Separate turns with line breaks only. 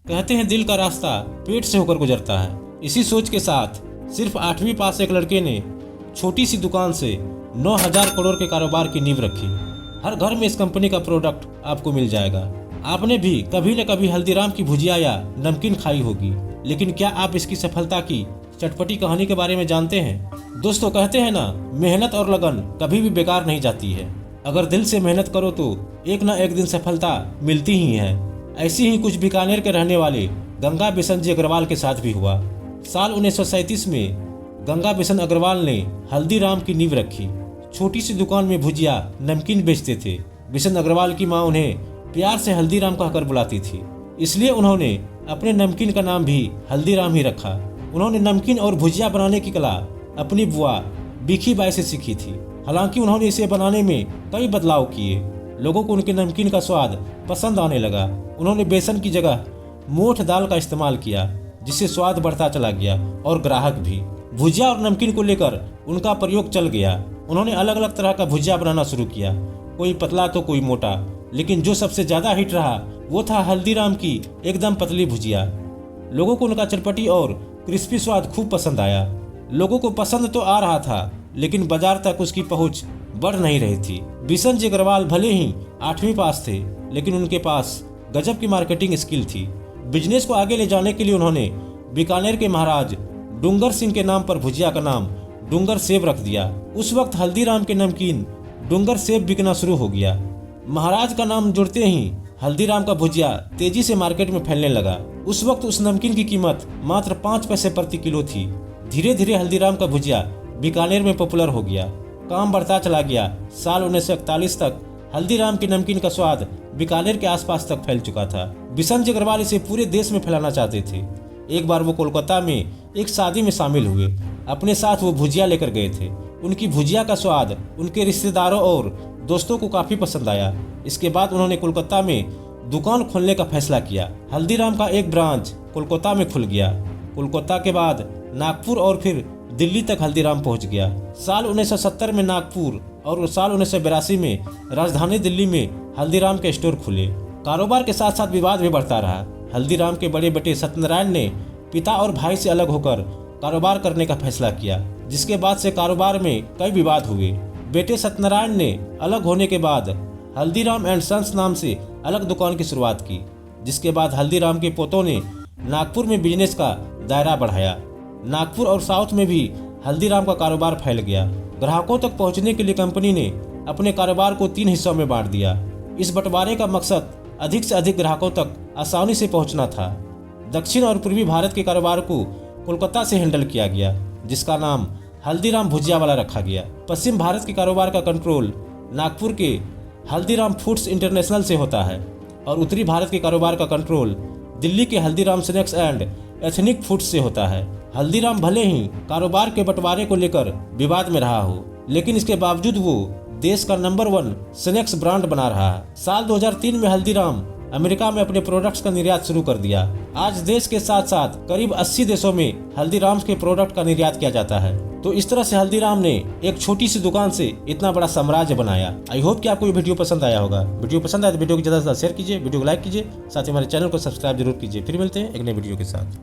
कहते हैं दिल का रास्ता पेट से होकर गुजरता है। इसी सोच के साथ सिर्फ 8वीं पास एक लड़के ने छोटी सी दुकान से 9,000 करोड़ के कारोबार की नींव रखी। हर घर में इस कंपनी का प्रोडक्ट आपको मिल जाएगा। आपने भी कभी न कभी हल्दीराम की भुजिया या नमकीन खाई होगी, लेकिन क्या आप इसकी सफलता की चटपटी कहानी के बारे में जानते हैं? दोस्तों, कहते हैं ना, मेहनत और लगन कभी भी बेकार नहीं जाती है। अगर दिल से मेहनत करो तो एक न एक दिन सफलता मिलती ही है। ऐसी ही कुछ बीकानेर के रहने वाले गंगा बिशन जी अग्रवाल के साथ भी हुआ। साल 1937 में गंगा बिशन अग्रवाल ने हल्दीराम की नींव रखी। छोटी सी दुकान में भुजिया नमकीन बेचते थे। बिशन अग्रवाल की माँ उन्हें प्यार से हल्दीराम कहकर बुलाती थी, इसलिए उन्होंने अपने नमकीन का नाम भी हल्दीराम ही रखा। उन्होंने नमकीन और भुजिया बनाने की कला अपनी बुआ बिखी बाई से सीखी थी। हालांकि उन्होंने इसे बनाने में कई बदलाव किए। लोगों को उनके नमकीन का स्वाद पसंद आने लगा। उन्होंने बेसन की जगह मोठ दाल का इस्तेमाल किया, जिससे स्वाद बढ़ता चला गया और ग्राहक भी। भुजिया और नमकीन को लेकर उनका प्रयोग चल गया। उन्होंने अलग अलग तरह का भुजिया बनाना शुरू किया, कोई पतला तो कोई मोटा, लेकिन जो सबसे ज्यादा हिट रहा वो था हल्दीराम की एकदम पतली भुजिया। लोगों को उनका चटपटी और क्रिस्पी स्वाद खूब पसंद आया। लोगों को पसंद तो आ रहा था, लेकिन बाजार तक उसकी पहुंच बढ़ नहीं रही थी। बिशन जी अग्रवाल भले ही 8वीं पास थे, लेकिन उनके पास गजब की मार्केटिंग स्किल थी। बिजनेस को आगे ले जाने के लिए उन्होंने बीकानेर के महाराज डूंगर सिंह के नाम पर भुजिया का नाम डूंगर सेब रख दिया। उस वक्त हल्दीराम के नमकीन डूंगर सेब बिकना शुरू हो गया। महाराज का नाम जुड़ते ही हल्दीराम का भुजिया तेजी से मार्केट में फैलने लगा। उस वक्त उस नमकीन की कीमत मात्र 5 पैसे प्रति किलो थी। धीरे धीरे हल्दीराम का भुजिया बीकानेर में पॉपुलर हो गया। काम बढ़ता चला गया। साल 1941 तक हल्दीराम की नमकीन का स्वाद बीकानेर के आसपास तक फैल चुका था। बिशन जी अग्रवाल इसे पूरे देश में फैलाना चाहते थे। एक बार वो कोलकाता में एक शादी में शामिल हुए। अपने साथ वो भुजिया लेकर गए थे। उनकी भुजिया का स्वाद उनके रिश्तेदारों और दोस्तों को काफी पसंद आया। इसके बाद उन्होंने कोलकाता में दुकान खोलने का फैसला किया। हल्दीराम का एक ब्रांच कोलकाता में खुल गया। कोलकाता के बाद नागपुर और फिर दिल्ली तक हल्दीराम पहुंच गया। साल 1970 में नागपुर और साल 1982 में राजधानी दिल्ली में हल्दीराम के स्टोर खुले। कारोबार के साथ साथ विवाद भी बढ़ता रहा। हल्दीराम के बड़े बेटे सत्यनारायण ने पिता और भाई से अलग होकर कारोबार करने का फैसला किया, जिसके बाद से कारोबार में कई विवाद हुए। बेटे सत्यनारायण ने अलग होने के बाद हल्दीराम एंड सन्स नाम से अलग दुकान की शुरुआत की, जिसके बाद हल्दीराम के पोतों ने नागपुर में बिजनेस का दायरा बढ़ाया। नागपुर और साउथ में भी हल्दीराम का कारोबार फैल गया। ग्राहकों तक पहुंचने के लिए कंपनी ने अपने कारोबार को 3 हिस्सों में बांट दिया। इस बंटवारे का मकसद अधिक से अधिक ग्राहकों तक आसानी से पहुंचना था। दक्षिण और पूर्वी भारत के कारोबार को कोलकाता से हैंडल किया गया, जिसका नाम हल्दीराम भुजिया वाला रखा गया। पश्चिम भारत के कारोबार का कंट्रोल नागपुर के हल्दीराम फूड्स इंटरनेशनल से होता है और उत्तरी भारत के कारोबार का कंट्रोल दिल्ली के Haldiram snacks and ethnic foods से होता है। हल्दीराम भले ही कारोबार के बंटवारे को लेकर विवाद में रहा हो, लेकिन इसके बावजूद वो देश का नंबर 1 स्नैक्स ब्रांड बना रहा है। साल 2003 में हल्दीराम अमेरिका में अपने प्रोडक्ट्स का निर्यात शुरू कर दिया। आज देश के साथ साथ करीब 80 देशों में हल्दीराम्स के प्रोडक्ट का निर्यात किया जाता है। तो इस तरह से हल्दीराम ने एक छोटी सी दुकान से इतना बड़ा साम्राज्य बनाया। आई होप कि आपको ये वीडियो पसंद आया होगा। वीडियो पसंद आया तो वीडियो को ज्यादा से ज्यादा शेयर कीजिए, वीडियो को लाइक कीजिए, साथ ही हमारे चैनल को सब्सक्राइब जरूर कीजिए। फिर मिलते हैं एक नए वीडियो के साथ।